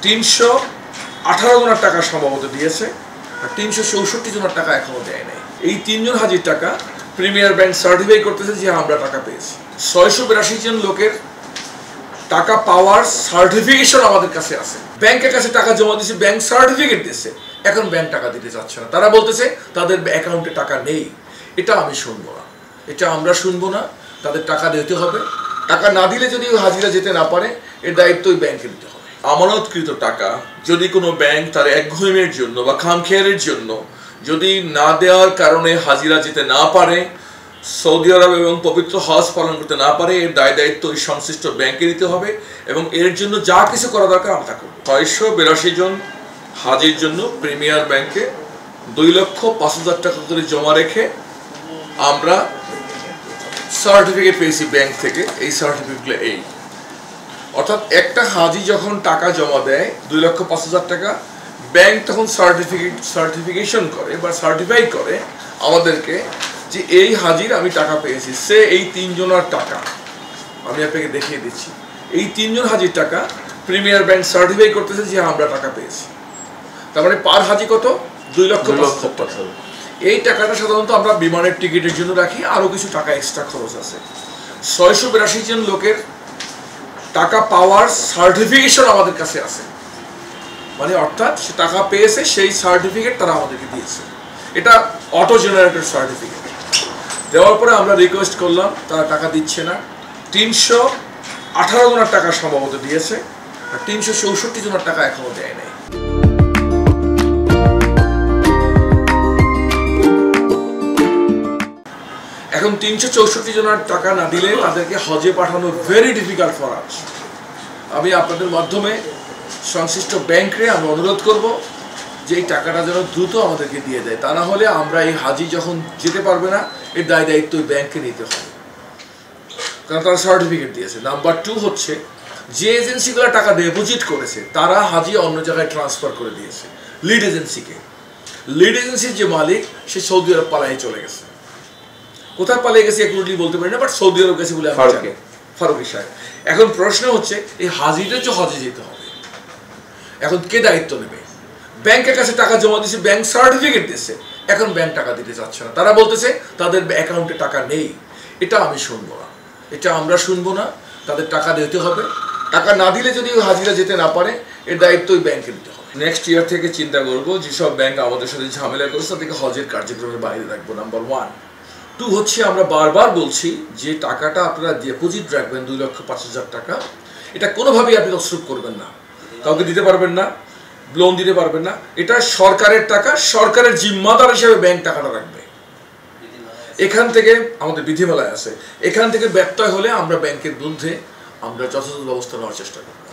318 জনের টাকা সম্ভবত দিয়েছে, আর 364 জনের টাকা এখনো দেয় নাই। এই 3 জন হাজির টাকা প্রিমিয়ার ব্যাংক সার্টিফাই করতেছে যে আমরা টাকা পেয়েছি। 682 জন লোকের টাকা পাওয়ার সার্টিফিকেশন আমাদের কাছে আছে। ব্যাংকের কাছে টাকা জমা দিয়েছে, ব্যাংক সার্টিফিকেট দিয়েছে, এখন ব্যাংক টাকা দিতে চাচ্ছে না। তারা বলতেছে তাদের অ্যাকাউন্টে টাকা নেই। এটা আমি শুনবো না, এটা আমরা শুনবো না। তাদের টাকা দিতে হবে। টাকা না দিলে যদি হাজিরা যেতে না পারে, এর দায়িত্ব ওই ব্যাংকে নিতে হবে। আমানতকৃত টাকা যদি কোনো ব্যাংক তার একঘেয়েমির জন্য বা খামখেয়ালির জন্য যদি না দেওয়ার কারণে হাজিরা যেতে না পারে, সৌদি আরব এবং পবিত্র হজ পালন করতে না পারে, এর দায়িত্ব ওই সংশ্লিষ্ট ব্যাংকে নিতে হবে এবং এর জন্য যা কিছু করা দরকার আমরা তা করব। 682 জন হাজির জন্য প্রিমিয়ার ব্যাংকে 2,05,000 টাকা করে জমা রেখে আমরা সার্টিফিকেট পেয়েছি ব্যাংক থেকে। এই সার্টিফিকেটগুলো এই, অর্থাৎ একটা হাজি যখন টাকা জমা দেয় 2,05,000 টাকা, ব্যাংক তখন সার্টিফিকেশন করে বা সার্টিফাই করে আমাদেরকে যে এই হাজির আমি টাকা পেয়েছি। সে এই 3 জনের টাকা আমি আপনাকে দেখিয়ে দিচ্ছি। এই 3 জন হাজির টাকা প্রিমিয়ার ব্যাংক সার্টিফাই করতেছে যে আমরা টাকা পেয়েছি। তার মানে পার হাজি কত? 2,05,000 টাকা। এই টাকাটা সাধারণত আমরা বিমানের টিকিটের জন্য রাখি, আরও কিছু টাকা এক্সট্রা খরচ আছে। 682 জন লোকের টাকা পাওয়ার সার্টিফিকেশন আমাদের কাছে আছে, মানে অর্থাৎ সে টাকা পেয়েছে সেই সার্টিফিকেট তারা আমাদেরকে দিয়েছে। এটা অটো জেনারেটেড সার্টিফিকেট। দেওয়ার পরে আমরা রিকোয়েস্ট করলাম, তারা টাকা দিচ্ছে না। 318 জনের টাকা সম্ভবত দিয়েছে, আর 364 জনের টাকা এখনো দেয় নাই। এখন 364 জনের টাকা না দিলে তাদেরকে হজে পাঠানো ভেরি ডিফিকাল্ট ফর আস। আমি আপনাদের মাধ্যমে সংশ্লিষ্ট ব্যাংকে আমি অনুরোধ করব যে এই টাকাটা যেন দ্রুত আমাদেরকে দিয়ে দেয়, তা না হলে আমরা এই হাজি যখন যেতে পারবে না, এর দায়িত্ব ব্যাংকে নিতে হবে, কারণ তারা সার্টিফিকেট দিয়েছে। নাম্বার 2 হচ্ছে যে এজেন্সিগুলো টাকা ডিপোজিট করেছে তারা হাজি অন্য জায়গায় ট্রান্সফার করে দিয়েছে লিড এজেন্সিকে। লিড এজেন্সির যে মালিক সে সৌদি আরব পালিয়ে চলে গেছে। কোথায় পালিয়ে গেছে একুরেটলি বলতে পারি না, বাট সৌদি আরব গেছে বলে ফারুকি সাহেব। এখন প্রশ্ন হচ্ছে এই হাজিটা যে হজে যেতে হবে, এখন কে দায়িত্ব নেবে? ব্যাংকের কাছে টাকা জমা দিয়েছে, ব্যাংক সার্টিফিকেট দিচ্ছে, এখন ব্যাংক টাকা দিতে চাচ্ছে না। তারা বলতেছে তাদের অ্যাকাউন্টে টাকা নেই। এটা আমি শুনবো না, এটা আমরা শুনবো না। তাদের টাকা দিতে হবে। টাকা না দিলে যদি হাজিরা যেতে না পারে, এর দায়িত্ব ওই ব্যাংকে নিতে হবে। নেক্সট ইয়ার থেকে চিন্তা করবো যেসব ব্যাংক আমাদের সাথে ঝামেলা করছে তাদেরকে হজের কার্যক্রমের বাইরে রাখবো, নাম্বার 1। 2 হচ্ছে আমরা বারবার বলছি যে টাকাটা আপনারা ডিপোজিট রাখবেন 2,05,000 টাকা, এটা কোনোভাবেই আপনি তসরুপ করবেন না, কাউকে দিতে পারবেন না, লোন দিতে পারবেন না। এটা সরকারের টাকা, সরকারের জিম্মাদার হিসেবে ব্যাংক টাকাটা রাখবে। এখান থেকে আমাদের বিধিমালায় আছে, এখান থেকে ব্যত্যয় হলে আমরা ব্যাংকের বিরুদ্ধে আমরা যথাযথ ব্যবস্থা নেওয়ার চেষ্টা করব।